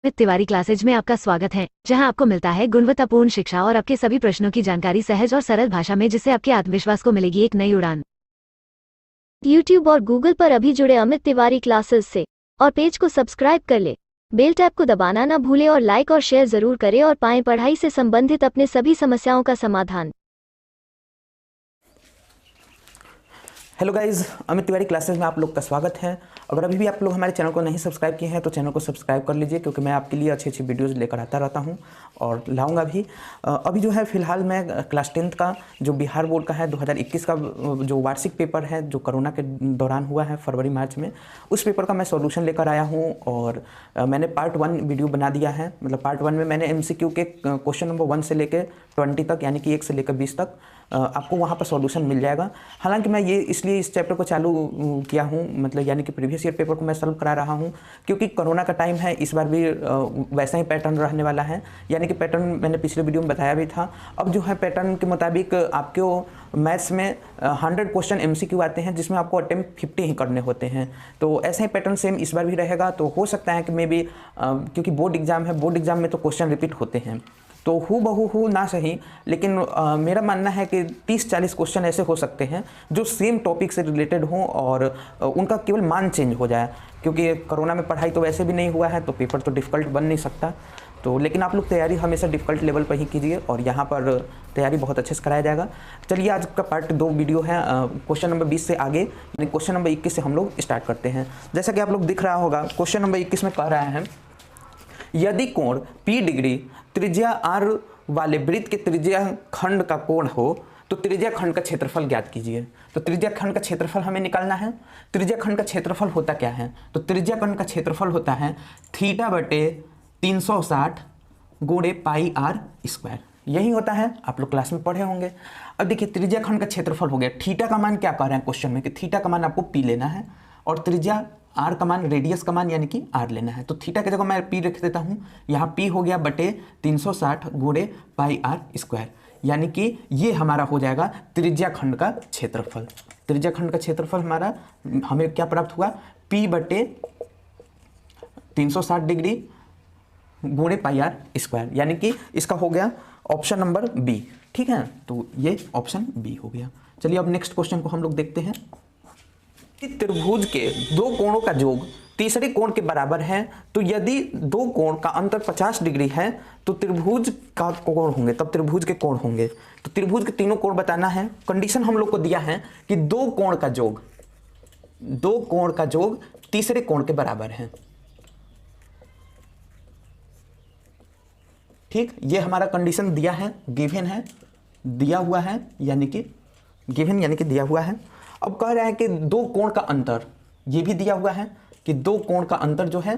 Amit Tiwari classes में आपका स्वागत है, जहां आपको मिलता है गुणवत्तापूर्ण शिक्षा और आपके सभी प्रश्नों की जानकारी सहज और सरल भाषा में, जिससे आपके आत्मविश्वास को मिलेगी एक नई उड़ान। YouTube और Google पर अभी जुड़े अमित तिवारी क्लासेस से और पेज को सब्सक्राइब कर ले। बेल टैब को दबाना ना भूले और लाइक और शेयर जरूर करें और पाएं पढ़ाई से संबंधित अपने सभी समस्याओं का समाधान। Hello guys, Amit Tiwari classes में आप लोग का स्वागत है। अगर अभी भी आप लोग हमारे चैनल को नहीं सब्सक्राइब किए हैं तो चैनल को सब्सक्राइब कर लीजिए, क्योंकि मैं आपके लिए अच्छी अच्छी वीडियोस लेकर आता रहता हूं और लाऊंगा भी। अभी जो है फ़िलहाल मैं क्लास 10th का जो बिहार बोर्ड का है 2021 का जो वार्षिक पेपर है, जो कोरोना के दौरान हुआ है फरवरी मार्च में, उस पेपर का मैं सॉल्यूशन लेकर आया हूँ। और मैंने पार्ट 1 वीडियो बना दिया है। मतलब पार्ट 1 में मैंने MCQ के क्वेश्चन नंबर 1 से लेकर 20 तक, यानी कि 1 से लेकर 20 तक आपको वहाँ पर सॉल्यूशन मिल जाएगा। हालांकि मैं ये इसलिए इस चैप्टर को चालू किया हूँ, मतलब यानी कि प्रीवियस ईयर पेपर को मैं सॉल्व करा रहा हूँ, क्योंकि कोरोना का टाइम है। इस बार भी वैसा ही पैटर्न रहने वाला है, यानी कि पैटर्न मैंने पिछले वीडियो में बताया भी था। अब जो है पैटर्न के मुताबिक आपको मैथ्स में 100 क्वेश्चन MCQ आते हैं, जिसमें आपको अटेम्प्ट 50 ही करने होते हैं। तो ऐसा ही पैटर्न सेम इस बार भी रहेगा। तो हो सकता है कि मे बी क्योंकि बोर्ड एग्जाम है, बोर्ड एग्जाम में तो क्वेश्चन रिपीट होते हैं, तो हूबहू ना सही, लेकिन मेरा मानना है कि 30-40 क्वेश्चन ऐसे हो सकते हैं जो सेम टॉपिक से रिलेटेड हों और उनका केवल मान चेंज हो जाए, क्योंकि कोरोना में पढ़ाई तो वैसे भी नहीं हुआ है, तो पेपर तो डिफ़िकल्ट बन नहीं सकता। तो लेकिन आप लोग तैयारी हमेशा डिफ़िकल्ट लेवल पर ही कीजिए और यहाँ पर तैयारी बहुत अच्छे से कराया जाएगा। चलिए, आज का पार्ट 2 वीडियो है क्वेश्चन नंबर 20 से आगे, यानी क्वेश्चन नंबर 21 से हम लोग स्टार्ट करते हैं। जैसा कि आप लोग दिख रहा होगा, क्वेश्चन नंबर 21 में कह रहा है, यदि कोण P डिग्री त्रिज्या R वाले वृत्त के त्रिज्या खंड का कोण हो तो त्रिज्या खंड का क्षेत्रफल ज्ञात कीजिए। तो त्रिज्या खंड का क्षेत्रफल हमें निकालना है। त्रिज्या खंड का क्षेत्रफल होता क्या है? तो त्रिज्या खंड का क्षेत्रफल होता है θ/360 गुणे पाई R स्क्वायर। यही होता है, आप लोग क्लास में पढ़े होंगे। अब देखिए, त्रिज्या खंड का क्षेत्रफल हो गया। थीटा का मान क्या कह रहे हैं क्वेश्चन में कि थीटा का मान आपको P लेना है और त्रिज्या R का मान, रेडियस का मान यानी कि R लेना है। तो थीटा की जगह मैं P रख देता हूँ। यहाँ P हो गया बटे 360 गुणे पाई R स्क्वायर, यानी कि ये हमारा हो जाएगा त्रिज्या खंड का क्षेत्रफल। त्रिज्या खंड का क्षेत्रफल हमारा हमें क्या प्राप्त हुआ? P बटे 360 डिग्री गुणे पाई R स्क्वायर, यानी कि इसका हो गया ऑप्शन नंबर B। ठीक है, तो ये ऑप्शन B हो गया। चलिए, अब नेक्स्ट क्वेश्चन को हम लोग देखते हैं। त्रिभुज के दो कोणों का योग तीसरे कोण के बराबर है, तो यदि दो कोण का अंतर 50 डिग्री है तो त्रिभुज का कोण होंगे, तब त्रिभुज के कोण होंगे। तो त्रिभुज के तीनों कोण बताना है। कंडीशन हम लोग को दिया है कि दो कोण का योग तीसरे कोण के बराबर है। ठीक, ये हमारा कंडीशन दिया है, गिवन है, दिया हुआ है, यानी कि गिवन यानी कि दिया हुआ है। अब कह रहा है कि दो कोण का अंतर, ये भी दिया हुआ है कि दो कोण का अंतर जो है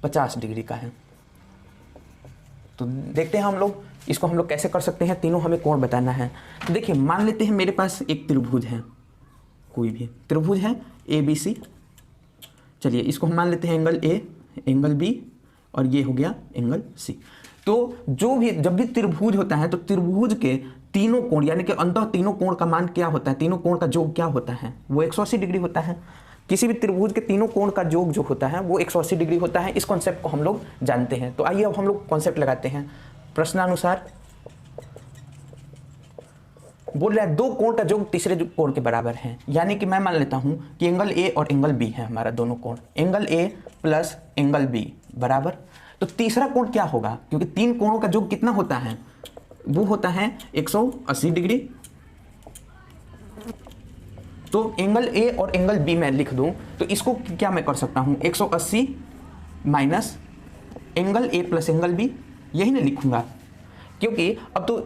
50 डिग्री का है। तो देखते हैं हम लोग इसको हम लोग कैसे कर सकते हैं। तीनों हमें कोण बताना है। तो देखिए, मान लेते हैं मेरे पास एक त्रिभुज है, कोई भी त्रिभुज है ABC। चलिए, इसको हम मान लेते हैं एंगल A, एंगल B और ये हो गया एंगल C। तो जब भी त्रिभुज होता है तो त्रिभुज के तीनों कोण, यानी कि अंततः तीनों कोण का मान क्या होता है, तीनों कोण का योग क्या होता है? वो 180 डिग्री होता है। किसी भी त्रिभुज के तीनों कोण का योग जो होता है वो 180 डिग्री होता है। इस कॉन्सेप्ट को हम लोग जानते हैं। तो आइए अब हम लोग कॉन्सेप्ट लगाते हैं। प्रश्नानुसार बोल रहा है दो कोण का योग तीसरे कोण के बराबर है, यानी कि मैं मान लेता हूं कि एंगल A और एंगल B है हमारा दोनों कोण, angle A plus angle B बराबर। तो तीसरा कोण क्या होगा? क्योंकि तीन कोणों का योग कितना होता है? वो होता है 180 डिग्री। तो एंगल A और एंगल B मैं लिख दूं तो इसको क्या मैं कर सकता हूं? 180 minus angle A plus angle B, यही ना लिखूंगा, क्योंकि अब तो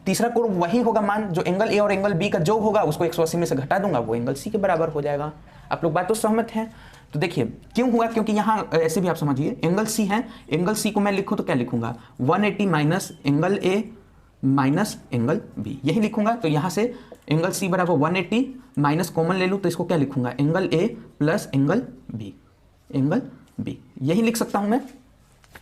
तीसरा कोण वही होगा मान जो एंगल A और एंगल B का योग होगा, उसको 180 में से घटा दूंगा, वो एंगल C के बराबर हो जाएगा। आप लोग बात तो सहमत हैं? तो देखिए क्यों हुआ, क्योंकि यहाँ ऐसे भी आप समझिए, एंगल C है, एंगल C को मैं लिखूं तो क्या लिखूंगा? 180 minus angle A minus angle B, यही लिखूंगा। तो यहाँ से एंगल C बराबर 180 माइनस कॉमन ले लूँ तो इसको क्या लिखूंगा? Angle A plus angle B, angle B, यही लिख सकता हूँ मैं।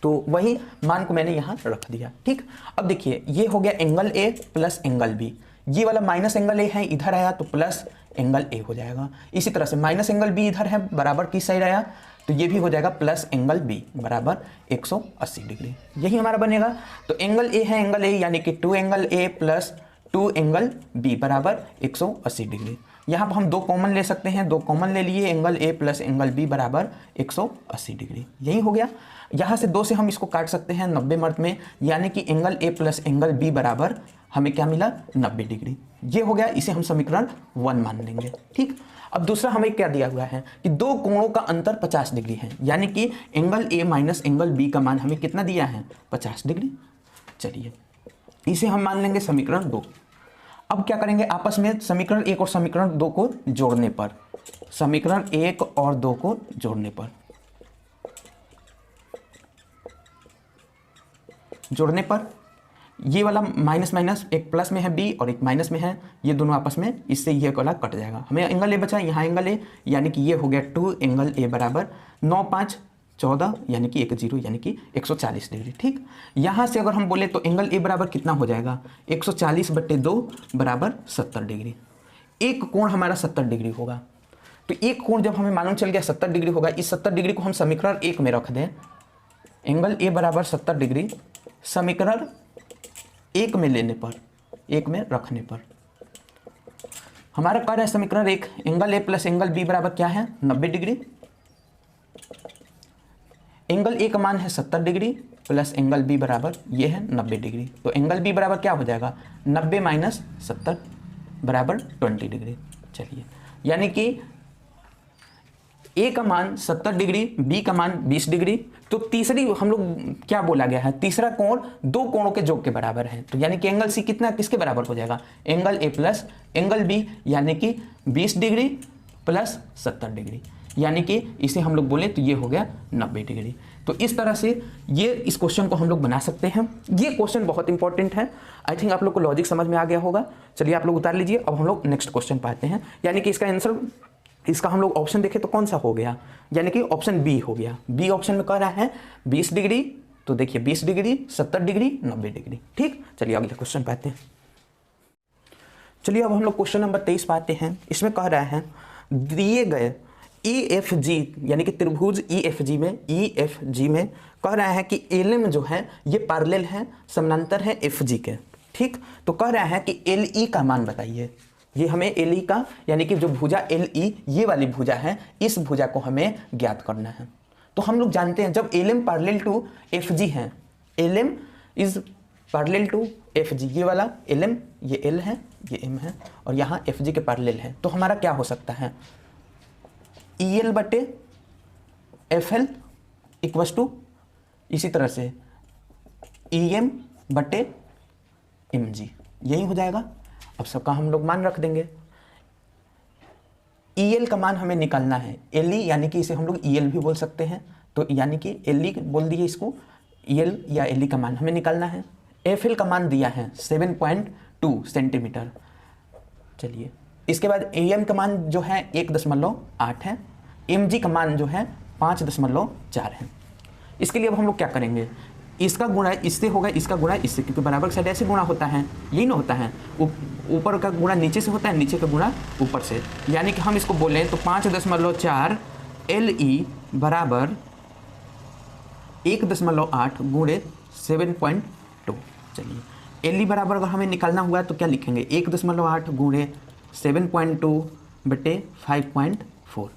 तो वही मान को मैंने यहाँ रख दिया। ठीक, अब देखिए ये हो गया angle A plus angle B, ये वाला माइनस एंगल A है, इधर आया तो प्लस एंगल A हो जाएगा। इसी तरह से माइनस एंगल B इधर है, बराबर किस साइड आया? तो ये भी हो जाएगा प्लस एंगल बी बराबर 180 डिग्री, यही हमारा बनेगा। तो एंगल ए है एंगल ए यानी कि 2 angle A plus 2 angle B बराबर 180 डिग्री। यहाँ पर हम 2 कॉमन ले सकते हैं, 2 कॉमन ले लिए, angle A plus angle B बराबर 180 डिग्री, यही हो गया। यहाँ से 2 से हम इसको काट सकते हैं 90 मर्द में, यानी कि angle A plus angle B बराबर हमें क्या मिला 90 डिग्री, ये हो गया। इसे हम समीकरण 1 मान लेंगे। ठीक, अब दूसरा हमें क्या दिया हुआ है कि 2 कोणों का अंतर 50 डिग्री है, यानी कि angle A minus angle B का मान हमें कितना दिया है 50 डिग्री। चलिए इसे हम मान लेंगे समीकरण 2। अब क्या करेंगे, आपस में समीकरण 1 और समीकरण 2 को जोड़ने पर, समीकरण 1 और 2 को जोड़ने पर, ये वाला माइनस माइनस एक प्लस में है बी और एक माइनस में है, ये दोनों आपस में, इससे ये वाला कट जाएगा। हमें एंगल ए बचा, यहाँ एंगल ए यानी कि ये हो गया 2 एंगल ए बराबर 9 5 14 यानी कि 10 यानी कि 140 डिग्री। ठीक, यहाँ से अगर हम बोले तो एंगल ए बराबर कितना हो जाएगा 140/2 बराबर 70 डिग्री। एक कोण हमारा 70 डिग्री होगा, तो एक कोण जब हमें मालूम चल गया 70 डिग्री होगा, इस 70 डिग्री को हम समीकरण 1 में रख दें, एंगल ए बराबर 70 डिग्री समीकरण 1 में लेने पर, 1 में रखने पर हमारा कार्य है समीकरण 1, angle A plus angle B बराबर क्या है 90 डिग्री। एंगल ए का मान है 70 डिग्री प्लस एंगल बी बराबर ये है 90 डिग्री, तो एंगल बी बराबर क्या हो जाएगा 90 माइनस 70 बराबर 20 डिग्री। चलिए, यानी कि ए का मान 70 डिग्री, बी का मान 20 डिग्री, तो तीसरी हम लोग क्या बोला गया है, तीसरा कोण 2 कोणों के योग के बराबर है, तो यानी कि एंगल सी कितना किसके बराबर हो जाएगा angle A plus angle B, यानी कि 20 डिग्री प्लस 70 डिग्री, यानी कि इसे हम लोग बोले तो ये हो गया 90 डिग्री। तो इस तरह से ये इस क्वेश्चन को हम लोग बना सकते हैं। ये क्वेश्चन बहुत इंपॉर्टेंट है, आई थिंक आप लोग को लॉजिक समझ में आ गया होगा। चलिए आप लोग उतार लीजिए। अब हम लोग नेक्स्ट क्वेश्चन पे आते हैं, यानी कि इसका आंसर, इसका हम लोग ऑप्शन देखें तो कौन सा हो गया, यानी कि ऑप्शन बी हो गया। बी ऑप्शन में कह रहा है 20 डिग्री, तो देखिए 20 डिग्री 70 डिग्री 90 डिग्री। ठीक, चलिए अगले क्वेश्चन पे आते हैं। चलिए अब हम लोग क्वेश्चन नंबर 23 पे आते हैं। इसमें कह रहा है दिए गए EFG यानी कि त्रिभुज EFG में कह रहा है कि LM जो है ये पैरेलल है, समानांतर है FG के। ठीक, तो कह रहा है कि LE का मान बताइए। ये हमें LE का यानी कि जो भुजा LE ये वाली भुजा है, इस भुजा को हमें ज्ञात करना है। तो हम लोग जानते हैं जब LM पैरेलल टू FG है, LM is parallel to FG, ये वाला LM ये L है ये M है और यहाँ FG के पैरेलल है, तो हमारा क्या हो सकता है EL/FL इक्वस टू इसी तरह से EM/MG, यही हो जाएगा। अब सबका हम लोग मान रख देंगे। EL का मान हमें निकालना है, LE यानी कि इसे हम लोग EL भी बोल सकते हैं, तो यानी कि LE बोल दिए इसको, EL या LE का मान हमें निकालना है। FL का मान दिया है 7.2 सेंटीमीटर। चलिए इसके बाद AM का मान जो है 1.8 है, MG का मान जो है 5.4 है। इसके लिए अब हम लोग क्या करेंगे, इसका गुणा इससे होगा, इसका गुणा इससे, क्योंकि बराबर साइड ऐसे गुणा होता है, यही ना होता है, ऊपर का गुणा नीचे से होता है, नीचे का गुणा ऊपर से, यानी कि हम इसको बोलें तो 5.4 LE बराबर 1.8 गुणे 7.2। चलिए LE बराबर अगर हमें निकालना हुआ है तो क्या लिखेंगे 1.8 गुणे 7.2 बटे 5.4।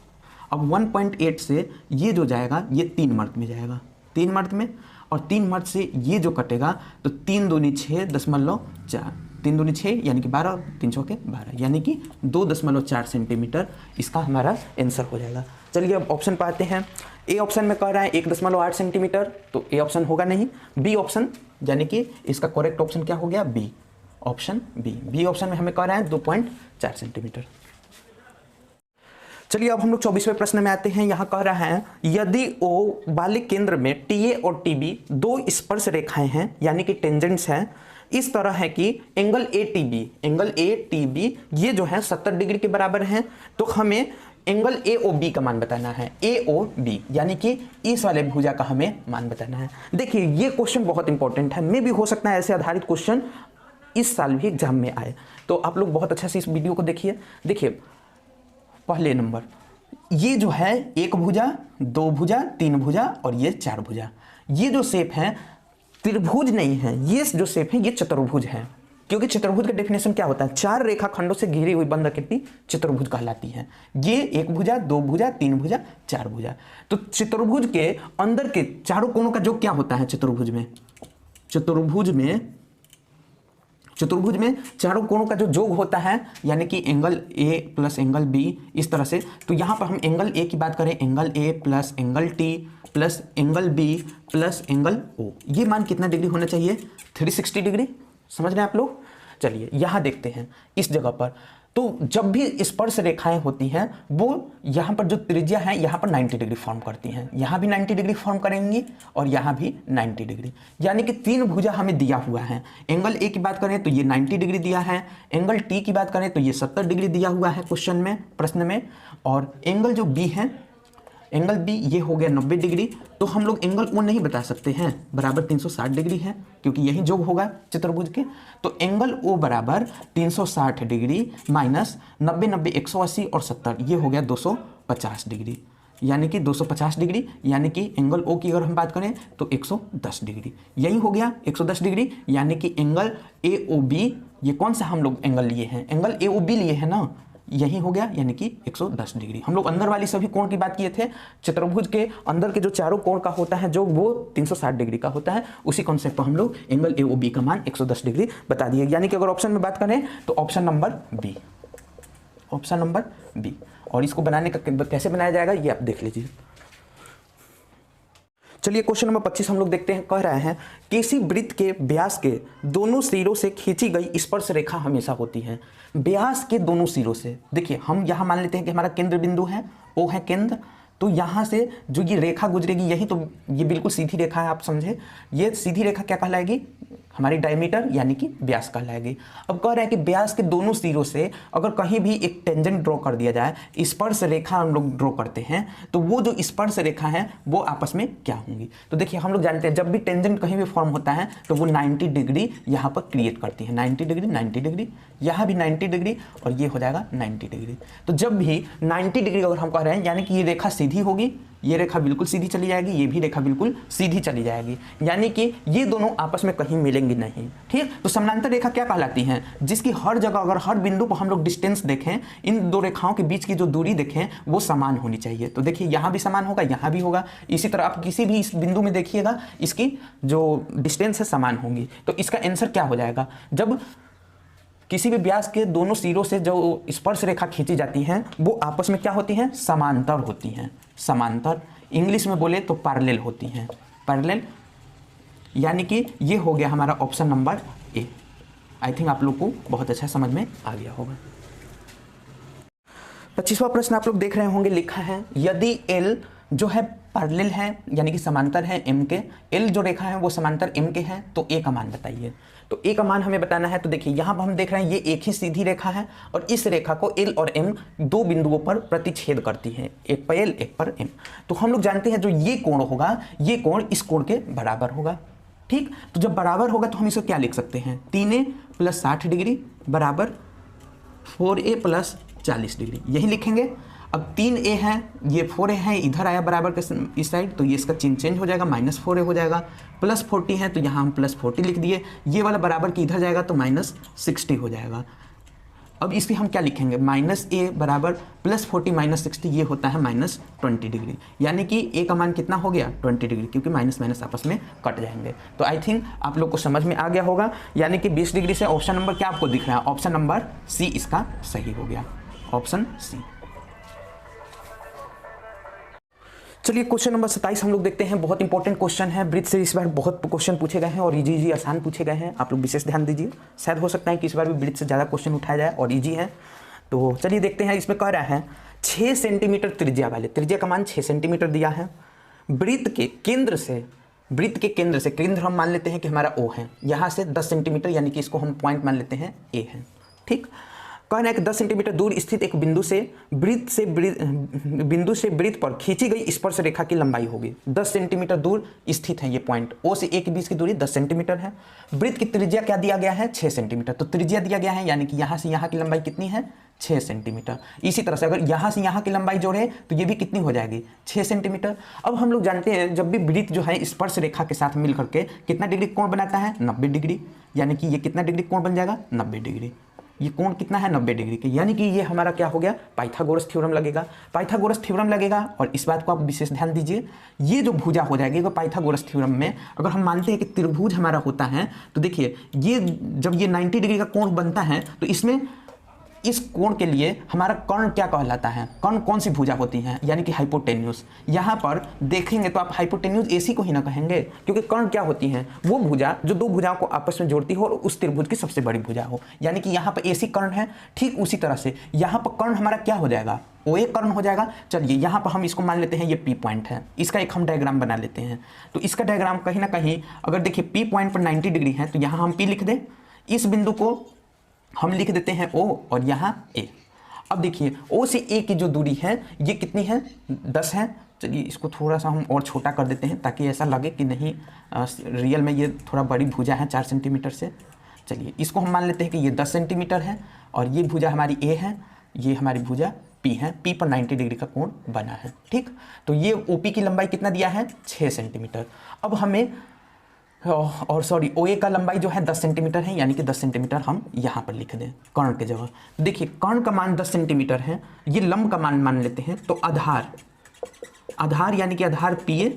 अब 1.8 से ये जो जाएगा ये 3 मर्द में जाएगा, 3 मर्द में, और 3 मर्द से ये जो कटेगा तो 3 दूनी 6.4, 3 दूनी 6 यानी कि 12, 3 चौके 12, यानी कि 2.4 सेंटीमीटर इसका हमारा आंसर हो जाएगा। चलिए अब ऑप्शन पाते हैं। ए ऑप्शन में कह रहा है 1.8 सेंटीमीटर, तो ए ऑप्शन होगा नहीं। बी ऑप्शन यानी कि इसका करेक्ट ऑप्शन क्या हो गया B, option B. B option में हमें कह रहा है 2.4 सेंटीमीटर। चलिए अब हम लोग 24वें प्रश्न में आते हैं। यहाँ कह रहा है यदि ओ वाले केंद्र में TA और TB 2 स्पर्श रेखाएं हैं यानी कि टेंजेंट्स हैं, इस तरह है कि एंगल ATB ये जो है 70 डिग्री के बराबर है, तो हमें एंगल AOB का मान बताना है, AOB यानी कि इस वाले भुजा का हमें मान बताना है। देखिए ये क्वेश्चन बहुत इंपॉर्टेंट है, मे भी हो सकता है ऐसे आधारित क्वेश्चन इस साल भी एग्जाम में आए, तो आप लोग बहुत अच्छा से इस वीडियो को देखिए। देखिए पहले नंबर ये जो है एक भुजा, दो भुजा, तीन भुजा और ये चार भुजा। ये जो शेप है त्रिभुज नहीं है, ये जो शेप है ये चतुर्भुज है, क्योंकि चतुर्भुज का डेफिनेशन क्या होता है, चार रेखा खंडों से घिरी हुई बंद आकृति चतुर्भुज कहलाती है। ये एक भुजा, दो भुजा, तीन भुजा, चार भुजा। तो चतुर्भुज के अंदर के चारों कोणों का योग क्या होता है चतुर्भुज में? चतुर्भुज में चारों कोणों का जो योग होता है, यानी कि angle A plus angle B, इस तरह से। तो यहां पर हम एंगल ए की बात करें, angle A plus angle T plus angle B plus angle O, ये मान कितना डिग्री होना चाहिए? 360 डिग्री। समझ रहे हैं आप लोग? चलिए यहां देखते हैं इस जगह पर। तो जब भी स्पर्श रेखाएं होती हैं वो यहाँ पर जो त्रिज्या है यहाँ पर 90 डिग्री फॉर्म करती हैं, यहाँ भी 90 डिग्री फॉर्म करेंगी और यहाँ भी 90 डिग्री, यानी कि तीन भुजा हमें दिया हुआ है। एंगल ए की बात करें तो ये 90 डिग्री दिया है, एंगल टी की बात करें तो ये 70 डिग्री दिया हुआ है क्वेश्चन में, प्रश्न में, और एंगल जो बी है, एंगल बी ये हो गया 90 डिग्री। तो हम लोग एंगल ओ नहीं बता सकते हैं, बराबर 360 डिग्री है, क्योंकि यही योग होगा चतुर्भुज के। तो एंगल ओ बराबर 360 डिग्री माइनस 90 90 180 और 70, ये हो गया 250 डिग्री, यानी कि 250 डिग्री, यानी कि एंगल ओ की अगर हम बात करें तो 110 डिग्री, यही हो गया 110 डिग्री। यानी कि एंगल ए ओ बी, ये कौन सा हम लोग एंगल लिए हैं? एंगल ए ओ बी लिए हैं ना, यही हो गया, यानी कि 110 डिग्री। हम लोग अंदर वाली सभी कोण की बात किए थे, चतुर्भुज के अंदर के जो चारों कोण का होता है जो वो 360 डिग्री का होता है, उसी कॉन्सेप्ट पर हम लोग एंगल ए ओ बी का मान 110 डिग्री बता दिए। यानी कि अगर ऑप्शन में बात करें तो option number B, option number B. और इसको बनाने का कैसे बनाया जाएगा ये आप देख लीजिए। चलिए क्वेश्चन नंबर 25 हम लोग देखते हैं। कह रहे हैं किसी वृत्त के व्यास के दोनों सिरों से खींची गई स्पर्श रेखा हमेशा होती है। व्यास के दोनों सिरों से, देखिए हम यहाँ मान लेते हैं कि हमारा केंद्र बिंदु है, ओ है केंद्र, तो यहाँ से जो ये रेखा गुजरेगी यही तो, ये बिल्कुल सीधी रेखा है, आप समझे। ये सीधी रेखा क्या कहलाएगी? हमारी डायमीटर यानी कि व्यास कहलाएगी। अब कह रहे हैं कि व्यास के दोनों सिरों से अगर कहीं भी एक टेंजेंट ड्रॉ कर दिया जाए, स्पर्श रेखा हम लोग ड्रॉ करते हैं, तो वो जो स्पर्श रेखा है वो आपस में क्या होंगी? तो देखिए हम लोग जानते हैं जब भी टेंजेंट कहीं भी फॉर्म होता है तो वो 90 डिग्री यहाँ पर क्रिएट करती है, 90 डिग्री, 90 डिग्री, यहाँ भी 90 डिग्री और ये हो जाएगा 90 डिग्री। तो जब भी 90 डिग्री अगर हम कह रहे हैं, यानी कि ये रेखा सीधी होगी, ये रेखा बिल्कुल सीधी चली जाएगी, ये भी रेखा बिल्कुल सीधी चली जाएगी, यानी कि ये दोनों आपस में कहीं मिलेंगी नहीं। ठीक, तो समानांतर रेखा क्या कहलाती हैं? जिसकी हर जगह अगर हर बिंदु पर हम लोग डिस्टेंस देखें, इन दो रेखाओं के बीच की जो दूरी देखें वो समान होनी चाहिए। तो देखिए यहाँ भी समान होगा, यहाँ भी होगा, इसी तरह आप किसी भी इस बिंदु में देखिएगा इसकी जो डिस्टेंस है समान होंगी। तो इसका आंसर क्या हो जाएगा? जब किसी भी व्यास के दोनों सिरों से जो स्पर्श रेखा खींची जाती हैं वो आपस में क्या होती हैं? समांतर होती हैं। समांतर, इंग्लिश में बोले तो पैरेलल होती हैं, पैरेलल, यानी कि ये हो गया हमारा option number A. I think आप लोग को बहुत अच्छा समझ में आ गया होगा। 25वां प्रश्न आप लोग देख रहे होंगे, लिखा है यदि एल जो है पैरेलल है यानी कि समांतर है एम के, एल जो रेखा है वो समांतर एम के है, तो ए का मान बताइए। तो ए का मान हमें बताना है। तो देखिए यहाँ पर हम देख रहे हैं ये एक ही सीधी रेखा है और इस रेखा को एल और एम दो बिंदुओं पर प्रतिच्छेद करती है, एक पर एल एक पर एम। तो हम लोग जानते हैं जो ये कोण होगा ये कोण इस कोण के बराबर होगा। ठीक, तो जब बराबर होगा तो हम इसे क्या लिख सकते हैं? 3a + 60 डिग्री बराबर 4a + 40 डिग्री, यही लिखेंगे। अब 3a है, ये 4a है, इधर आया बराबर के इस साइड, तो ये इसका चिन्ह चेंज हो जाएगा, -4a हो जाएगा। +40 है तो यहाँ हम +40 लिख दिए, ये वाला बराबर की इधर जाएगा तो -60 हो जाएगा। अब इसकी हम क्या लिखेंगे? -a बराबर +40 - 60, ये होता है -20 डिग्री, यानी कि a का मान कितना हो गया? 20 डिग्री, क्योंकि माइनस माइनस आपस में कट जाएंगे। तो आई थिंक आप लोग को समझ में आ गया होगा, यानी कि 20 डिग्री से ऑप्शन नंबर क्या आपको दिख रहा है? ऑप्शन नंबर सी इसका सही हो गया, ऑप्शन सी। चलिए क्वेश्चन नंबर 27 हम लोग देखते हैं। बहुत इंपॉर्टेंट क्वेश्चन है, वृत्त से इस बार बहुत क्वेश्चन पूछे गए हैं और इजी आसान पूछे गए हैं, आप लोग विशेष ध्यान दीजिए। शायद हो सकता है कि इस बार भी वृत्त से ज़्यादा क्वेश्चन उठाया जाए और इजी है। तो चलिए देखते हैं। इसमें कह रहा है 6 सेंटीमीटर त्रिज्या वाले, त्रिज्या का मान 6 सेंटीमीटर दिया है, वृत्त के केंद्र से केंद्र हम मान लेते हैं कि हमारा ओ है, यहाँ से 10 सेंटीमीटर, यानी कि इसको हम पॉइंट मान लेते हैं ए है। ठीक, कह रहे हैं कि 10 सेंटीमीटर दूर स्थित एक बिंदु से वृत्त पर खींची गई स्पर्श रेखा की लंबाई होगी। 10 सेंटीमीटर दूर स्थित है ये पॉइंट, ओ से ए के बीच की दूरी 10 सेंटीमीटर है। वृत्त की त्रिज्या क्या दिया गया है? 6 सेंटीमीटर। तो त्रिज्या दिया गया है, यानी कि यहाँ से यहाँ की लंबाई कितनी है? 6 सेंटीमीटर। इसी तरह से अगर यहाँ से यहाँ की लंबाई जोड़े तो ये भी कितनी हो जाएगी? 6 सेंटीमीटर। अब हम लोग जानते हैं जब भी वृत्त जो है स्पर्श रेखा के साथ मिल करके कितना डिग्री कोण बनाता है? 90 डिग्री। यानी कि ये कितना डिग्री कोण बन जाएगा? 90 डिग्री। ये कोण कितना है? 90 डिग्री के। यानी कि ये हमारा क्या हो गया? पाइथागोरस थ्योरम लगेगा। पाइथागोरस थ्योरम लगेगा और इस बात को आप विशेष ध्यान दीजिए, ये जो भुजा हो जाएगी वो पाइथागोरस थ्योरम में अगर हम मानते हैं कि त्रिभुज हमारा होता है तो देखिए ये जब ये 90 डिग्री का कोण बनता है तो इसमें इस कोण के लिए हमारा कर्ण क्या कहलाता है? कर्ण कौन सी भुजा होती है? यानी कि हाइपोटेन्यूज। यहाँ पर देखेंगे तो आप हाइपोटेन्यूज एसी को ही ना कहेंगे, क्योंकि कर्ण क्या होती है? वो भुजा जो दो भुजाओं को आपस में जोड़ती हो और उस त्रिभुज की सबसे बड़ी भुजा हो। यानी कि यहाँ पर एसी कर्ण है, ठीक उसी तरह से यहाँ पर कर्ण हमारा क्या हो जाएगा? ओ ए कर्ण हो जाएगा। चलिए यहाँ पर हम इसको मान लेते हैं ये पी पॉइंट है, इसका एक हम डायग्राम बना लेते हैं। तो इसका डायग्राम कहीं ना कहीं अगर देखिए पी पॉइंट पर 90 डिग्री है तो यहाँ हम पी लिख दें, इस बिंदु को हम लिख देते हैं ओ और यहाँ ए। अब देखिए ओ से ए की जो दूरी है ये कितनी है? 10 है। चलिए इसको थोड़ा सा हम और छोटा कर देते हैं ताकि ऐसा लगे कि नहीं रियल में ये थोड़ा बड़ी भुजा है 4 सेंटीमीटर से। चलिए इसको हम मान लेते हैं कि ये 10 सेंटीमीटर है और ये भुजा हमारी ए है, ये हमारी भुजा पी है। पी पर 90 डिग्री का कोण बना है, ठीक। तो ये ओपी की लंबाई कितना दिया है? 6 सेंटीमीटर। अब हमें और सॉरी ओ ए का लंबाई जो है 10 सेंटीमीटर है, यानी कि 10 सेंटीमीटर हम यहाँ पर लिख दें कर्ण के जगह। देखिए कर्ण का मान 10 सेंटीमीटर है, ये लंब का मान मान लेते हैं। तो आधार यानी कि आधार पी ए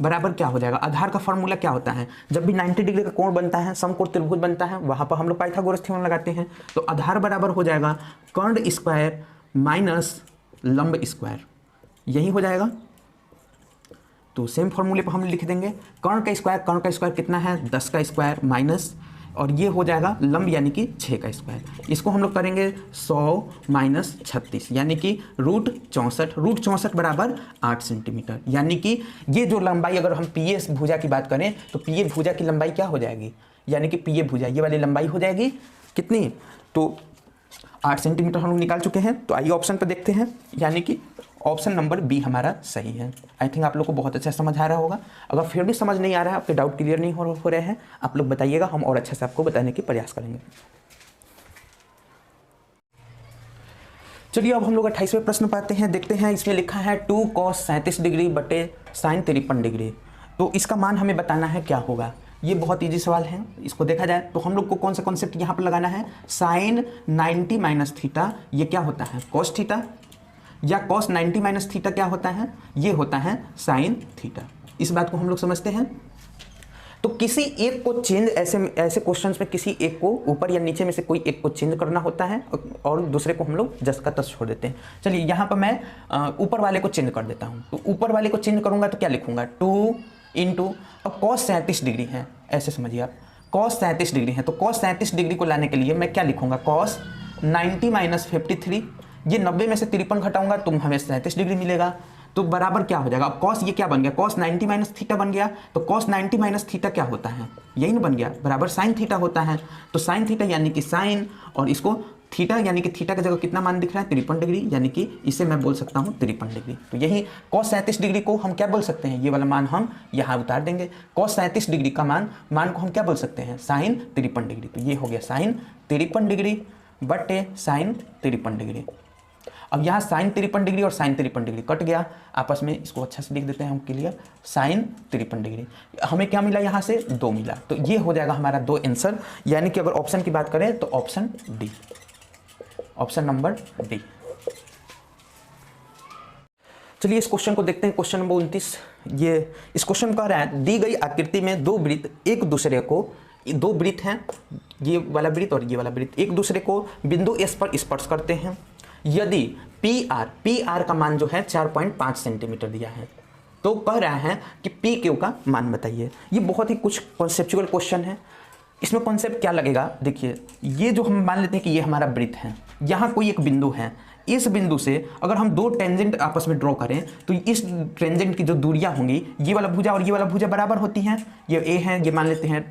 बराबर क्या हो जाएगा? आधार का फॉर्मूला क्या होता है? जब भी 90 डिग्री का कोण बनता है, समकोण त्रिभुज बनता है, वहाँ पर हम लोग पाइथागोरस थ्योरम लगाते हैं। तो आधार बराबर हो जाएगा कर्ण स्क्वायर माइनस लंब स्क्वायर, यही हो जाएगा। तो सेम फॉर्मूले पर हम लिख देंगे कर्ण का स्क्वायर कितना है? 10 का स्क्वायर माइनस और ये हो जाएगा लंब यानी कि 6 का स्क्वायर। इसको हम लोग करेंगे 100 माइनस 36 यानी कि √64 बराबर 8 सेंटीमीटर। यानी कि ये जो लंबाई अगर हम पी ए भुजा की बात करें तो पी ए भुजा की लंबाई क्या हो जाएगी? यानी कि पी ए भुजा ये वाली लंबाई हो जाएगी कितनी? तो 8 सेंटीमीटर हम लोग निकाल चुके हैं। तो आइए ऑप्शन पर देखते हैं, यानी कि ऑप्शन नंबर बी हमारा सही है। आई थिंक आप लोग को बहुत अच्छा समझ आ रहा होगा। अगर फिर भी समझ नहीं आ रहा है, आपके डाउट क्लियर नहीं हो रहे हैं, आप लोग बताइएगा, हम और अच्छे से आपको बताने की प्रयास करेंगे। चलिए अब हम लोग 28वें प्रश्न पाते हैं, देखते हैं। इसमें लिखा है 2 cos 37 डिग्री बटे sin 53 डिग्री। तो इसका मान हमें बताना है क्या होगा। ये बहुत इजी सवाल है। इसको देखा जाए तो हम लोग को कौन सा कॉन्सेप्ट यहाँ पर लगाना है? sin 90 माइनस थीटा ये क्या होता है? cos थीटा, या cos 90 माइनस थीटा क्या होता है? ये होता है sin थीटा। इस बात को हम लोग समझते हैं। तो किसी एक को चेंज, ऐसे क्वेश्चंस में किसी एक को ऊपर या नीचे में से कोई एक को चेंज करना होता है और दूसरे को हम लोग जस का तस छोड़ देते हैं। चलिए यहाँ पर मैं ऊपर वाले को चेंज कर देता हूँ। तो ऊपर वाले को चेंज करूँगा तो क्या लिखूंगा? 2 इंटू, अब cos 37 डिग्री है, ऐसे समझिए आप, cos 37 डिग्री है। तो cos 37 डिग्री को लाने के लिए मैं क्या लिखूंगा? cos 90 माइनस 53, ये 90 में से 53 घटाऊंगा तो हमें 37 डिग्री मिलेगा। तो बराबर क्या हो जाएगा? अब cos ये क्या बन गया? cos 90 माइनस थीटा बन गया। तो cos 90 माइनस थीटा क्या होता है? यही ना बन गया, बराबर sin थीटा होता है। तो sin थीटा यानी कि sin, और इसको थीटा यानी कि थीटा की जगह कितना मान दिख रहा है? 53 डिग्री, यानी कि इसे मैं बोल सकता हूँ 53 डिग्री। तो यही cos 37 डिग्री को हम क्या बोल सकते हैं? ये वाला मान हम यहाँ उतार देंगे। cos 37 डिग्री का मान को हम क्या बोल सकते हैं? sin 53 degree. तो ये हो गया sin 53 डिग्री बटे sin 53 डिग्री। अब यहाँ sin 53 डिग्री और sin 53 डिग्री कट गया आपस में, इसको अच्छा से लिख देते हैं हम क्लियर। sin 53 डिग्री हमें क्या मिला? यहाँ से 2 मिला। तो ये हो जाएगा हमारा 2 आंसर। यानी कि अगर ऑप्शन की बात करें तो option D, option number D. चलिए इस क्वेश्चन को देखते हैं। क्वेश्चन नंबर 29, ये इस क्वेश्चन कह रहा है दी गई आकृति में दो वृत्त एक दूसरे को, दो वृत्त हैं, ये वाला वृत्त और ये वाला वृत्त, एक दूसरे को बिंदु एस पर स्पर्श करते हैं। यदि पी आर का मान जो है 4.5 सेंटीमीटर दिया है, तो कह रहा है कि पी क्यू का मान बताइए। ये बहुत ही कुछ कॉन्सेप्चुअल क्वेश्चन है। इसमें कॉन्सेप्ट क्या लगेगा? देखिए ये जो हम मान लेते हैं कि ये हमारा वृत्त है, यहाँ कोई एक बिंदु है, इस बिंदु से अगर हम दो टेंजेंट आपस में ड्रॉ करें तो इस टेंजेंट की जो दूरियां होंगी, ये वाला भुजा और ये वाला भुजा बराबर होती हैं। ये ए है, ये मान लेते हैं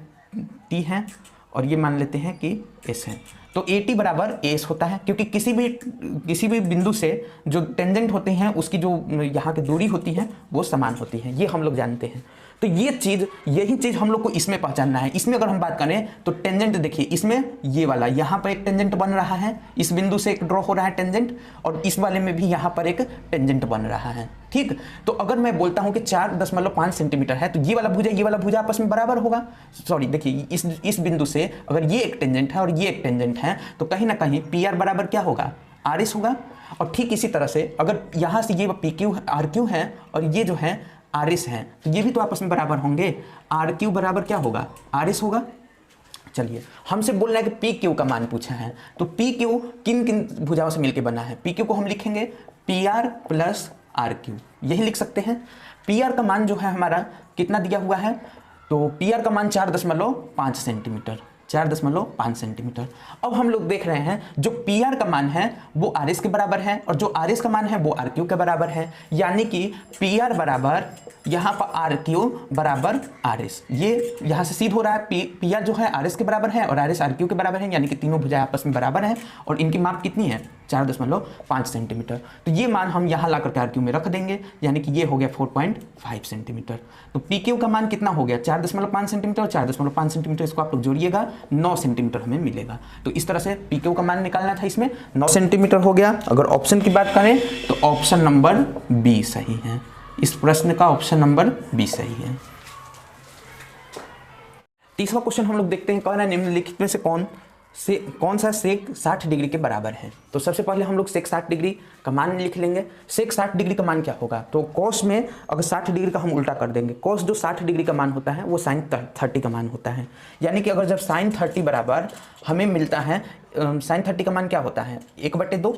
टी है, और ये मान लेते हैं कि एस है। तो AT बराबर एस होता है, क्योंकि किसी भी बिंदु से जो टेंजेंट होते हैं उसकी जो यहाँ की दूरी होती है वो समान होती है, ये हम लोग जानते हैं। तो यही चीज़ हम लोग को इसमें पहचानना है। इसमें अगर हम बात करें तो टेंजेंट देखिए, इसमें ये वाला यहाँ पर एक टेंजेंट बन रहा है, इस बिंदु से एक ड्रॉ हो रहा है टेंजेंट, और इस वाले में भी यहाँ पर एक टेंजेंट बन रहा है। ठीक, तो अगर मैं बोलता हूँ कि 4.5 सेंटीमीटर है तो ये वाला भुजा आपस में बराबर होगा। सॉरी देखिए, इस बिंदु से अगर ये एक टेंजेंट है और ये एक टेंजेंट है तो कहीं ना कहीं PR बराबर क्या होगा, RS होगा। और ठीक इसी तरह से अगर यहाँ से ये PQ RQ है और ये जो है RS है तो ये भी तो आपस में बराबर होंगे। RQ बराबर क्या होगा, RS होगा। चलिए, हमसे बोल रहा है कि PQ का मान पूछा है, तो PQ किन किन भुजाओं से मिलकर बना है। PQ को हम लिखेंगे PR प्लस RQ, यही लिख सकते हैं। PR का मान जो है हमारा कितना दिया हुआ है, तो PR का मान 4.5 सेंटीमीटर, 4.5 सेंटीमीटर। अब हम लोग देख रहे हैं जो PR का मान है वो RS के बराबर है और जो RS का मान है वो RQ के बराबर है, यानी कि PR बराबर यहाँ पर RQ बराबर RS। ये यहाँ से सिद्ध हो रहा है, PR जो है RS के बराबर है और RS RQ के बराबर है, यानी कि तीनों भुजाएं आपस में बराबर हैं और इनकी माप कितनी है, 4.5 सेंटीमीटर। तो ये मान हम यहाँ ला करके RQ में रख देंगे, यानी कि ये हो गया 4.5 सेंटीमीटर। तो PQ का मान कितना हो गया, 4.5 सेंटीमीटर और 4.5 सेंटीमीटर, इसको आप लोग जोड़िएगा 9 सेंटीमीटर हमें मिलेगा। तो इस तरह से PQ का मान निकालना था, इसमें 9 सेंटीमीटर हो गया। अगर ऑप्शन की बात करें तो ऑप्शन नंबर B सही है। इस प्रश्न का ऑप्शन नंबर B सही है। तीसरा क्वेश्चन हम लोग देखते हैं, कह रहा है निम्नलिखित में से कौन सा सेक 60 डिग्री के बराबर है। तो सबसे पहले हम लोग सेक 60 डिग्री का मान लिख लेंगे। सेक 60 डिग्री का मान क्या होगा, तो कॉस में अगर 60 डिग्री का हम उल्टा कर देंगे, कॉस जो 60 डिग्री का मान होता है वो साइन 30 का मान होता है। यानी कि अगर जब साइन 30 बराबर हमें मिलता है, साइन 30 का मान क्या होता है, 1/2,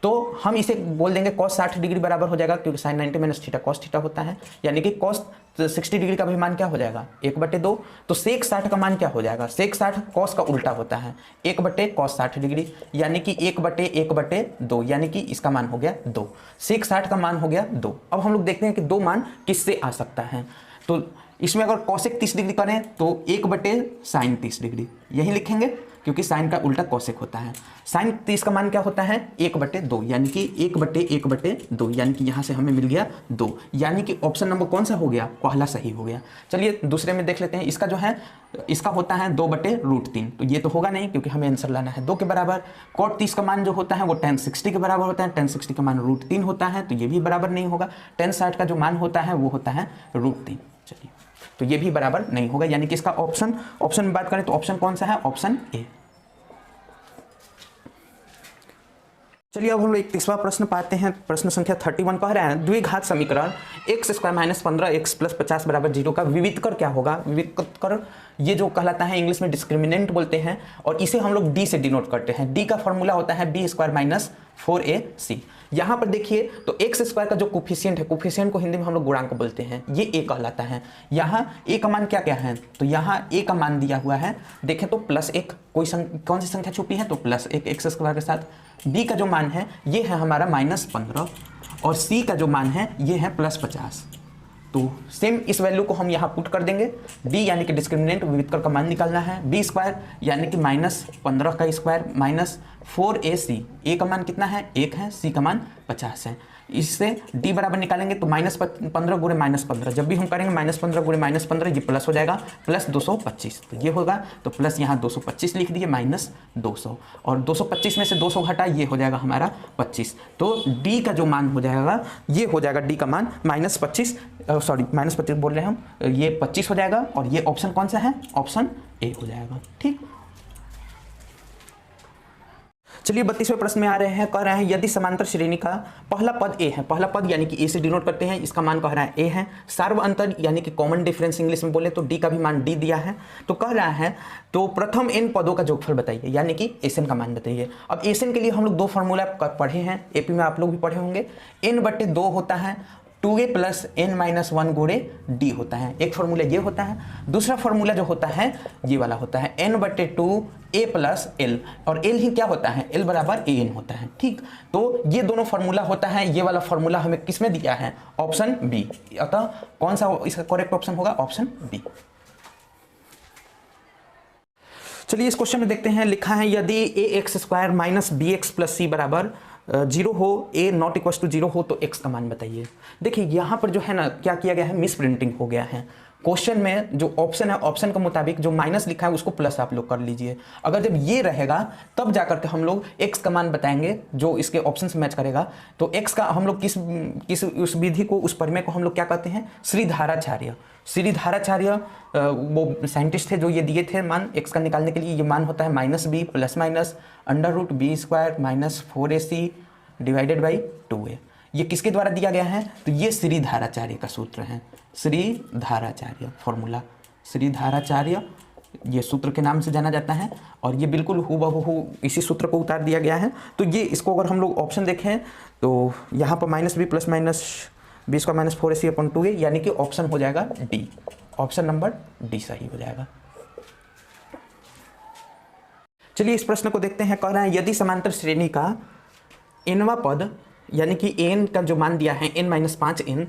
तो हम इसे बोल देंगे cos 60 डिग्री बराबर हो जाएगा, क्योंकि sin 90 minus theta cos theta होता है, यानी कि cos 60 डिग्री का भी मान क्या हो जाएगा, 1/2। तो सेक 60 का मान क्या हो जाएगा, सेक 60 cos का उल्टा होता है, 1/cos 60 डिग्री, यानी कि 1/1/2, यानी कि इसका मान हो गया 2। सेक 60 का मान हो गया 2। अब हम लोग देखते हैं कि 2 मान किससे आ सकता है। तो इसमें अगर cosec 30 डिग्री करें तो 1/sin 30 डिग्री, यही लिखेंगे, क्योंकि साइन का उल्टा कोसेक होता है। साइन 30 का मान क्या होता है, 1/2, यानी कि 1/1/2, यानी कि यहाँ से हमें मिल गया 2, यानी कि ऑप्शन नंबर कौन सा हो गया, पहला सही हो गया। चलिए दूसरे में देख लेते हैं। इसका जो है, इसका होता है 2/√3, तो ये तो होगा नहीं, क्योंकि हमें आंसर लाना है 2 के बराबर। cot 30 का मान जो होता है वो tan 60 के बराबर होता है, tan 60 का मान √3 होता है, तो ये भी बराबर नहीं होगा। tan 60 का जो मान होता है वो होता है √3। चलिए, तो ये भी बराबर नहीं होगा, यानी कि इसका ऑप्शन में बात करें तो ऑप्शन कौन सा है, ऑप्शन ए। चलिए अब हम लोग एक तीसरा प्रश्न पाते हैं। प्रश्न संख्या 31 कह रहा है, द्विघात समीकरण x² - 15x + 50 = 0 का विविधकर क्या होगा। विविधकर ये जो कहलाता है इंग्लिश में डिस्क्रिमिनेंट बोलते हैं, और इसे हम लोग d से डिनोट करते हैं। d का फॉर्मूला होता है b² - 4ac। यहाँ पर देखिए तो x² का जो कोफिशिएंट है, कोफिशिएंट को हिंदी में हम लोग गुणांक बोलते हैं, ये a कहलाता है। यहाँ a का मान क्या क्या है, तो यहाँ a का मान दिया हुआ है, देखें तो +1, कौन सी संख्या छुपी है, तो +1 x² के साथ। b का जो मान है ये है हमारा -15, और c का जो मान है ये है +50। तो सेम इस वैल्यू को हम यहाँ पुट कर देंगे। d यानी कि डिस्क्रिमिनेंट विविधकर का मान निकालना है, b² यानी कि -15 का स्क्वायर माइनस 4ac, a का मान कितना है 1 है, c का मान 50 है। इससे d बराबर निकालेंगे तो -15 गुणे -15, जब भी हम करेंगे -15 गुणे -15 ये प्लस हो जाएगा, +225, तो ये होगा, तो प्लस यहाँ 225 लिख दिए -200, और 225 में से 200 घटा ये हो जाएगा हमारा 25। तो d का जो मान हो जाएगा ये हो जाएगा, d का मान -25 बोल रहे हैं हम, ये 25 हो जाएगा, और ये ऑप्शन कौन सा है, ऑप्शन ए हो जाएगा। ठीक, चलिए 32वें प्रश्न में आ रहे हैं, कह रहे हैं यदि समांतर श्रेणी का पहला पद a है, पहला पद यानी कि a से डिनोट करते हैं, इसका मान कह रहा है a है। सार्व अंतर यानी कि कॉमन डिफरेंस इंग्लिश में बोले तो d का भी मान d दिया है। तो कह रहा है तो प्रथम n पदों का जोगफल बताइए, यानी कि एसएन का मान बताइए। अब एसएन के लिए हम लोग 2 फार्मूला पढ़े हैं, एपी में आप लोग भी पढ़े होंगे। n/2 होता है 2a + n-1 गुणे d होता है, एक फार्मूला ये होता है। दूसरा फार्मूला जो होता है ये वाला होता है n/2 a + l, और l ही क्या होता है, l बराबर an होता है। ठीक, तो ये दोनों फार्मूला होता है, ये वाला फार्मूला हमें किस में दिया है, ऑप्शन बी। अतः कौन सा इसका करेक्ट ऑप्शन होगा, ऑप्शन बी। चलिए इस क्वेश्चन में देखते हैं, लिखा है यदि a x square minus b x plus c बराबर 0 हो, ए नॉट इक्वल टू 0 हो तो x का मान बताइए। देखिए यहाँ पर जो है ना क्या किया गया है, मिस प्रिंटिंग हो गया है। क्वेश्चन में जो ऑप्शन है, ऑप्शन के मुताबिक जो माइनस लिखा है उसको प्लस आप लोग कर लीजिए। अगर जब ये रहेगा तब जाकर के हम लोग x का मान बताएंगे जो इसके ऑप्शन से मैच करेगा। तो x का हम लोग किस उस विधि को, उस प्रमेय को हम लोग क्या कहते हैं, श्रीधाराचार्य। श्रीधाराचार्य वो साइंटिस्ट थे जो ये दिए थे मान x का निकालने के लिए। ये मान होता है minus B plus minus √b² minus 4ac divided by 2a। ये किसके द्वारा दिया गया है, तो ये श्रीधाराचार्य का सूत्र है। श्रीधाराचार्य फॉर्मूला, श्रीधाराचार्य ये सूत्र के नाम से जाना जाता है। और ये बिल्कुल हूबहू इसी सूत्र को उतार दिया गया है। तो ये इसको अगर हम लोग ऑप्शन देखें तो यहाँ पर minus B plus minus b² minus 4ac/2a, यानी कि ऑप्शन हो जाएगा डी। ऑप्शन नंबर डी सही हो जाएगा। चलिए इस प्रश्न को देखते हैं। कह रहा है यदि समांतर श्रेणी का nवां पद, यानी कि n का जो मान दिया है n-5n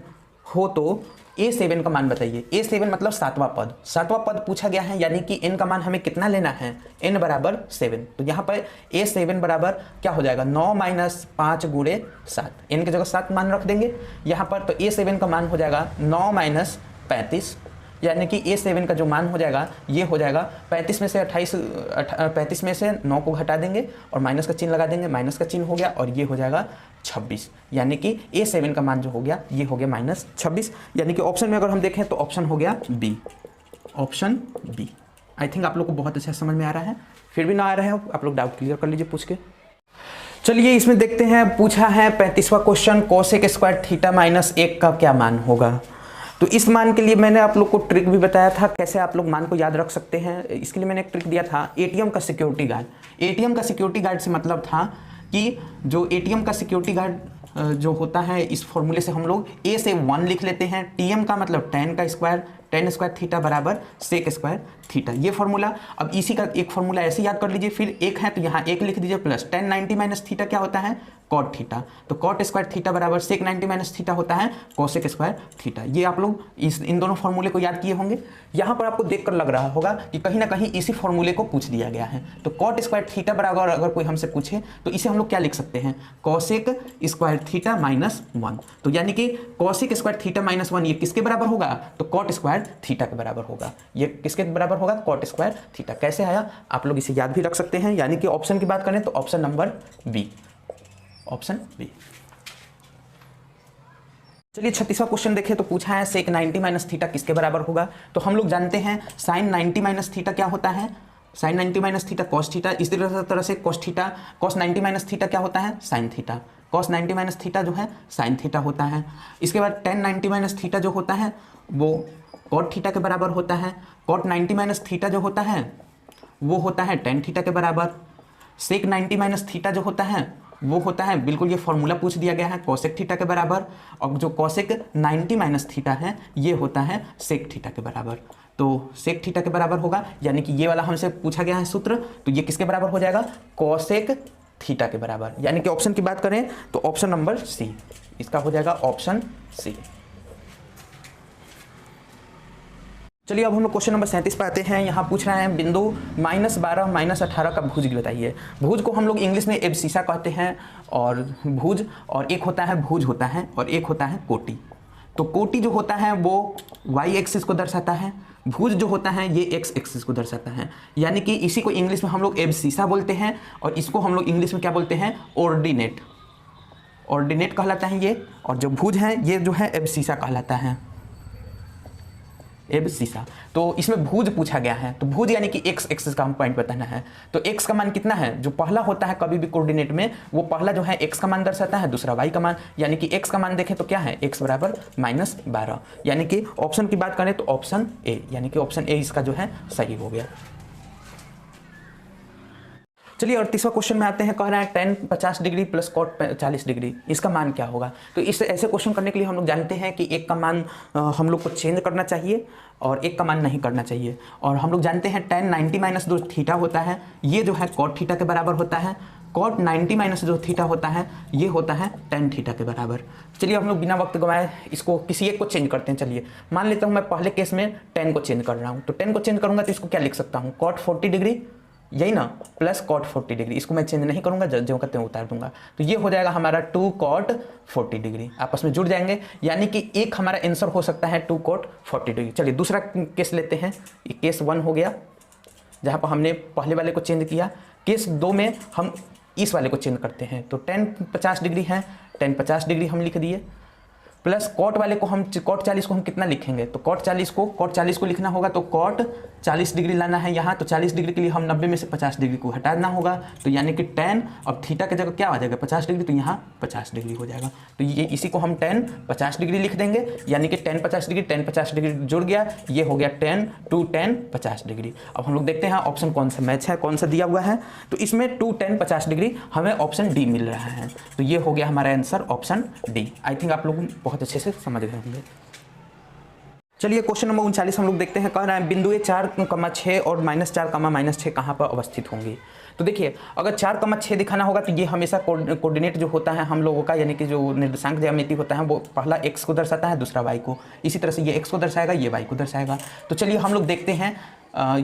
हो तो a7 का मान बताइए। a7 मतलब सातवां पद, सातवां पद पूछा गया है, यानी कि n का मान हमें कितना लेना है, n बराबर 7। तो यहाँ पर a7 बराबर क्या हो जाएगा, 9 - 5 × 7, n की जगह 7 मान रख देंगे यहाँ पर। तो a7 का मान हो जाएगा 9 - 35, यानी कि a7 का जो मान हो जाएगा ये हो जाएगा 35 में से 35 में से 9 को घटा देंगे और माइनस का चिन्ह लगा देंगे, माइनस का चिन्ह हो गया और ये हो जाएगा 26, यानी कि a7 का मान जो हो गया ये हो गया -26। यानी कि ऑप्शन में अगर हम देखें तो ऑप्शन हो गया B, option B. I think आप लोग को बहुत अच्छा समझ में आ रहा है। फिर भी ना आ रहा है आप लोग डाउट क्लियर कर लीजिए पूछ के। चलिए इसमें देखते हैं, पूछा है 35वां क्वेश्चन, कोसेक स्क्वायर थीटा -1 का क्या मान होगा। तो इस मान के लिए मैंने आप लोग को ट्रिक भी बताया था कैसे आप लोग मान को याद रख सकते हैं। इसके लिए मैंने एक ट्रिक दिया था, एटीएम का सिक्योरिटी गार्ड। एटीएम का सिक्योरिटी गार्ड से मतलब था कि जो एटीएम का सिक्योरिटी गार्ड जो होता है, इस फॉर्मूले से हम लोग a से 1 लिख लेते हैं। टीएम का मतलब 10 का स्क्वायर, 10 स्क्वायर थीटा बराबर सेक स्क्वायर थीटा, ये फॉर्मूला। अब इसी का एक फॉर्मूला ऐसे याद कर लीजिए, फिर एक है तो यहाँ एक लिख दीजिए प्लस 10 90 - थीटा क्या होता है, कॉट थीटा। तो कॉट स्क्वायर थीटा बराबर सेक 90 - थीटा होता है कोसेक स्क्वायर थीटा। ये आप लोग इन दोनों फॉर्मूले को याद किए होंगे। यहाँ पर आपको देखकर लग रहा होगा कि कहीं ना कहीं इसी फॉर्मूले को पूछ दिया गया है। तो कॉट स्क्वायर थीटा बराबर अगर कोई हमसे पूछे तो इसे हम लोग क्या लिख सकते हैं, कोसेक स्क्वायर थीटा -1। तो यानी कि कोसेक स्क्वायर थीटा -1 ये किसके बराबर होगा, तो कॉट स्क्वायर थीटा के बराबर होगा। ये किसके बराबर होगा, कॉट स्क्वायर थीटा। कैसे आया आप लोग इसे याद भी रख सकते हैं। यानी कि ऑप्शन की बात करें तो option number B, option B. चलिए 36वां क्वेश्चन देखें तो पूछा है सेक 90 - थीटा किसके बराबर होगा। तो हम लोग जानते हैं साइन 90 - थीटा क्या होता है, साइन 90 - थीटा कॉस थीटा। इसी तरह से कॉस थीटा, कॉस 90 - थीटा क्या होता है, साइन थीटा। कॉस 90 - थीटा जो है साइन थीटा होता है। इसके बाद टेन 90 - थीटा जो होता है वो कॉट थीटा के बराबर होता है। कॉट 90 - थीटा जो होता है वो होता है टेन थीटा के बराबर। सेक 90 - थीटा जो होता है वो होता है, बिल्कुल ये फॉर्मूला पूछ दिया गया है, कोसेक थीटा के बराबर। और जो कोसेक 90 - थीटा है ये होता है सेक थीटा के बराबर। तो सेक थीटा के बराबर होगा, यानी कि ये वाला हमसे पूछा गया है सूत्र, तो ये किसके बराबर हो जाएगा, कोसेक थीटा के बराबर। यानी कि ऑप्शन की बात करें तो ऑप्शन नंबर सी, इसका हो जाएगा ऑप्शन सी। चलिए अब हम लोग क्वेश्चन नंबर 37 पे आते हैं। यहाँ पूछ रहे हैं बिंदु -12 - 18 का भुज बताइए। भुज को हम लोग इंग्लिश में एब्सिसा कहते हैं, और भुज और एक होता है भुज होता है और एक होता है कोटि। तो कोटि जो होता है वो y एक्सिस को दर्शाता है, भुज जो होता है ये x एक्सिस को दर्शाता है। यानी कि इसी को इंग्लिश में हम लोग एब्सिसा बोलते हैं और इसको हम लोग इंग्लिश में क्या बोलते हैं, ऑर्डिनेट। ऑर्डिनेट कहलाता है ये, और जो भुज है ये जो है एब्सिसा कहलाता है, एब्सिसा। तो इसमें भुज पूछा गया है, तो भुज यानी कि x एक्सिस का हम पॉइंट बताना है। तो x का मान कितना है, जो पहला होता है कभी भी कोऑर्डिनेट में वो पहला जो है x का मान दर्शाता है, दूसरा y का मान। यानी कि x का मान देखें तो क्या है, x बराबर -12। यानी कि ऑप्शन की बात करें तो ऑप्शन ए, यानी कि ऑप्शन ए इसका जो है सही हो गया। चलिए 38वां क्वेश्चन में आते हैं। कह रहा है tan 50 degree plus cot 40 degree, इसका मान क्या होगा। तो इस ऐसे क्वेश्चन करने के लिए हम लोग जानते हैं कि एक का मान हम लोग को चेंज करना चाहिए और एक का मान नहीं करना चाहिए। और हम लोग जानते हैं tan 90 - जो थीटा होता है ये जो है cot थीटा के बराबर होता है। cot 90 - जो थीटा होता है ये होता है tan थीटा के बराबर। चलिए हम लोग बिना वक्त गवाए इसको किसी एक को चेंज करते हैं। चलिए मान लेता हूँ मैं पहले केस में tan को चेंज कर रहा हूँ, तो tan को चेंज करूँगा तो इसको क्या लिख सकता हूँ, cot 40 डिग्री यही ना, प्लस कॉट 40 डिग्री, इसको मैं चेंज नहीं करूँगा, जो कहते हैं उतार दूंगा। तो ये हो जाएगा हमारा 2 कॉट 40 डिग्री, आपस में जुड़ जाएंगे, यानी कि एक हमारा आंसर हो सकता है 2 कॉट 40 डिग्री। चलिए दूसरा केस लेते हैं, ये केस 1 हो गया जहाँ पर हमने पहले वाले को चेंज किया। केस 2 में हम इस वाले को चेंज करते हैं, तो tan 50 डिग्री है, tan 50 डिग्री हम लिख दिए, प्लस कॉट वाले को हम कॉट 40 को हम कितना लिखेंगे, तो कॉट 40 को लिखना होगा, तो कॉट 40 डिग्री लाना है यहाँ, तो 40 डिग्री के लिए हम 90 में से 50 डिग्री को हटाना होगा, तो यानी कि tan, अब थीटा की जगह क्या आ जाएगा 50 डिग्री, तो यहाँ 50 डिग्री हो जाएगा। तो ये इसी को हम tan 50 डिग्री लिख देंगे, यानी कि tan 50 डिग्री जुड़ गया, ये हो गया tan 50 डिग्री। अब हम लोग देखते हैं ऑप्शन कौन सा मैच है, कौन सा दिया हुआ है, तो इसमें 2tan 50 डिग्री हमें ऑप्शन डी मिल रहा है, तो ये हो गया हमारा आंसर ऑप्शन डी। आई थिंक आप लोग बहुत अच्छे से समझ गए होंगे। चलिए क्वेश्चन नंबर 39 हम लोग देखते हैं, कह रहा है बिंदु 4,6 और -4,-6 कहाँ पर अवस्थित होंगी। तो देखिए अगर 4,6 दिखाना होगा तो ये हमेशा कोऑर्डिनेट जो होता है हम लोगों का, यानी कि जो निर्देशांक ज्यामिति होता है वो पहला x को दर्शाता है, दूसरा y को, इसी तरह से ये x को दर्शाएगा, ये y को दर्शाएगा। तो चलिए हम लोग देखते हैं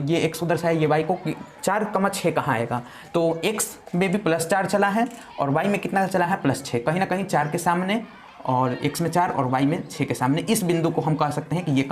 ये x को दर्शाए, ये y को, 4,6 कहाँ आएगा, तो x में भी +4 चला है और y में कितना चला है +6, कहीं ना कहीं 4 के सामने और x में 4 और y में 6 के सामने, इस बिंदु को हम कह सकते हैं कि ये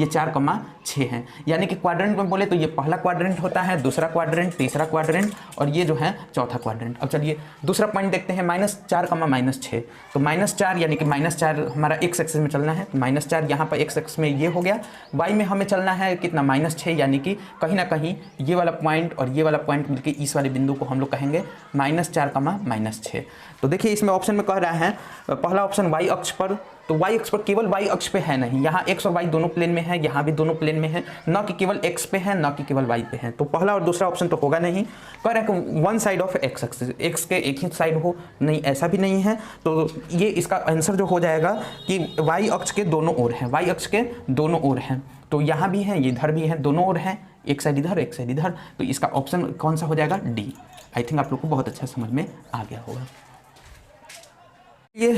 4,6 है, यानी कि क्वाड्रेंट में बोले तो ये पहला क्वाड्रेंट होता है, दूसरा क्वाड्रेंट, तीसरा क्वाड्रेंट और ये जो है चौथा क्वाड्रेंट। अब चलिए दूसरा पॉइंट देखते हैं, -4,-6, तो -4 यानी कि -4 हमारा x एक्सिस में चलना है, तो -4 यहाँ पर x एक्सिस में ये हो गया, y में हमें चलना है कितना -6, यानी कि कहीं ना कहीं ये वाला पॉइंट और ये वाला पॉइंट मिलकर इस वाले बिंदु को हम लोग कहेंगे -4,-6। तो देखिए इसमें ऑप्शन में कह रहा है पहला ऑप्शन y अक्ष पर, तो y अक्ष पर केवल y अक्ष पे है नहीं, यहाँ x और y दोनों प्लेन में है, यहाँ भी दोनों प्लेन में है, न कि केवल x पे है न कि केवल y पे है, तो पहला और दूसरा ऑप्शन तो होगा नहीं। कह रहा है कि one side of x axis, x के एक ही साइड हो, नहीं ऐसा भी नहीं है, तो ये इसका आंसर जो हो जाएगा कि y अक्ष के दोनों ओर है, y अक्ष के दोनों ओर हैं, तो यहाँ भी है, ये इधर भी है, दोनों ओर हैं, एक साइड इधर एक साइड इधर, तो इसका ऑप्शन कौन सा हो जाएगा डी। आई थिंक आप लोग को बहुत अच्छा समझ में आ गया होगा। ये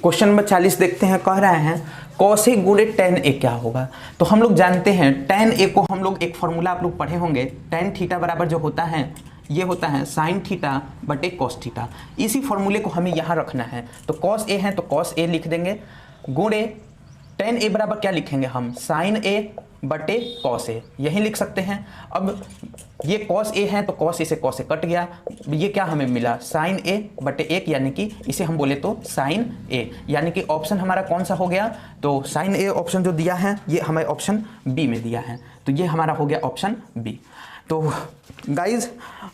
क्वेश्चन नंबर 40 देखते हैं, कह रहे हैं cos A गुणे tan A क्या होगा। तो हम लोग जानते हैं tan A को हम लोग एक फॉर्मूला आप लोग पढ़े होंगे, tan थीटा बराबर जो होता है ये होता है sin थीटा बटे cos थीटा, इसी फॉर्मूले को हमें यहाँ रखना है। तो cos A है तो cos A लिख देंगे, गुणे tan A बराबर क्या लिखेंगे हम, sin A बटे cos A, यही लिख सकते हैं। अब ये cos A है तो cos A से cos A कट गया, ये क्या हमें मिला sin A बटे 1, यानी कि इसे हम बोले तो sin A, यानी कि ऑप्शन हमारा कौन सा हो गया, तो sin A ऑप्शन जो दिया है ये हमें ऑप्शन बी में दिया है, तो ये हमारा हो गया ऑप्शन बी। तो गाइज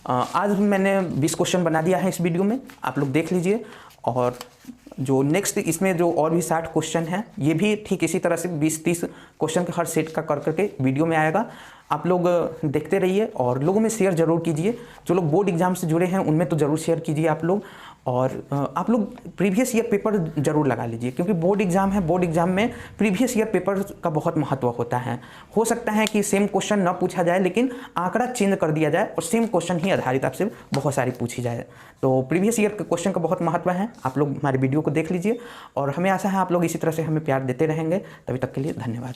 आज मैंने 20 क्वेश्चन बना दिया है इस वीडियो में, आप लोग देख लीजिए, और जो नेक्स्ट इसमें जो और भी 60 क्वेश्चन हैं ये भी ठीक इसी तरह से 20-30 क्वेश्चन के हर सेट का कर करके वीडियो में आएगा। आप लोग देखते रहिए और लोगों में शेयर ज़रूर कीजिए, जो लोग बोर्ड एग्जाम से जुड़े हैं उनमें तो ज़रूर शेयर कीजिए आप लोग, और आप लोग प्रीवियस ईयर पेपर ज़रूर लगा लीजिए, क्योंकि बोर्ड एग्जाम है, बोर्ड एग्जाम में प्रीवियस ईयर पेपर का बहुत महत्व होता है। हो सकता है कि सेम क्वेश्चन ना पूछा जाए लेकिन आंकड़ा चेंज कर दिया जाए और सेम क्वेश्चन ही आधारित आपसे बहुत सारी पूछी जाए, तो प्रीवियस ईयर के क्वेश्चन का बहुत महत्व है। आप लोग हमारे वीडियो को देख लीजिए और हमें आशा है आप लोग इसी तरह से हमें प्यार देते रहेंगे। तभी तक के लिए धन्यवाद।